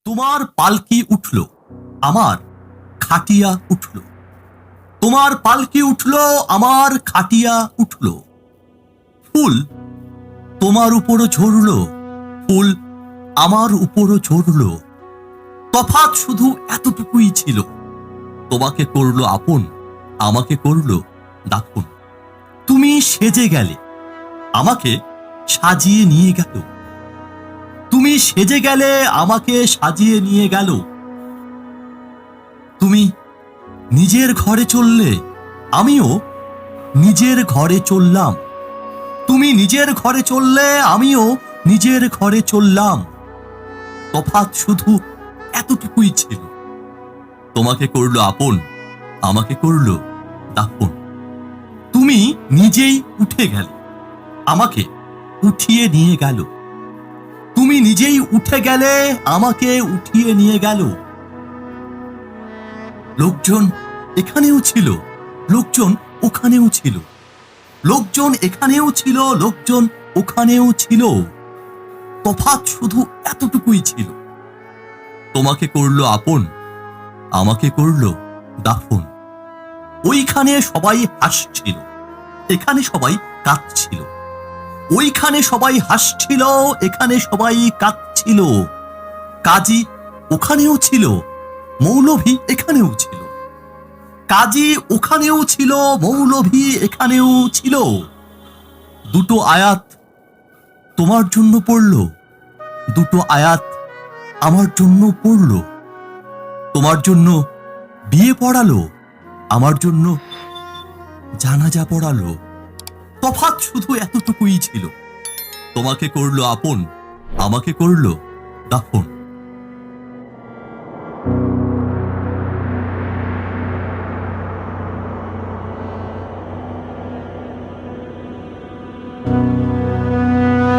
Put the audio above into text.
তোমার পালকি উঠল, আমার খাটিয়া উঠল। তোমার পালকি উঠল, আমার খাটিয়া উঠল। ফুল তোমার উপরও ঝরল, ফুল আমার উপরও ঝরল। তফাৎ শুধু এতটুকুই ছিল, তোমাকে করলো আপন, আমাকে করলো দাফন। তুমি সেজে গেলে, আমাকে সাজিয়ে নিয়ে গেল। তুমি সেজে গেলে, আমাকে সাজিয়ে নিয়ে গেল। তুমি নিজের ঘরে চললে, আমিও নিজের ঘরে চললাম। তুমি নিজের ঘরে চললে, আমিও নিজের ঘরে চললাম। তফাৎ শুধু এতটুকুই ছিল, তোমাকে করলো আপন, আমাকে করলো দাফন। তুমি নিজেই উঠে গেলে, আমাকে উঠিয়ে নিয়ে গেল। তুমি নিজেই উঠে গেলে, আমাকে উঠিয়ে নিয়ে গেল। লোকজন এখানেও ছিল, লোকজন ওখানেও ছিল। লোকজন এখানেও ছিল, লোকজন ওখানেও ছিল। তফাৎ শুধু এতটুকুই ছিল, তোমাকে করলো আপন, আমাকে করলো দাফন। ওইখানে সবাই হাসছিল, এখানে সবাই কাঁদছিল। ওইখানে সবাই হাসছিল, এখানে সবাই কাঁদছিল। কাজী ওখানেও ছিল, মৌলভী এখানেও ছিল। কাজী ওখানেও ছিল, মৌলভী এখানেও ছিল। দুটো আয়াত তোমার জন্য পড়ল, দুটো আয়াত আমার জন্য পড়ল। তোমার জন্য বিয়ে পড়ালো, আমার জন্য জানাজা পড়ালো। তফাৎ শুধু এতটুকুই ছিল, তোমাকে করলো আপন, আমাকে করলো দাফন।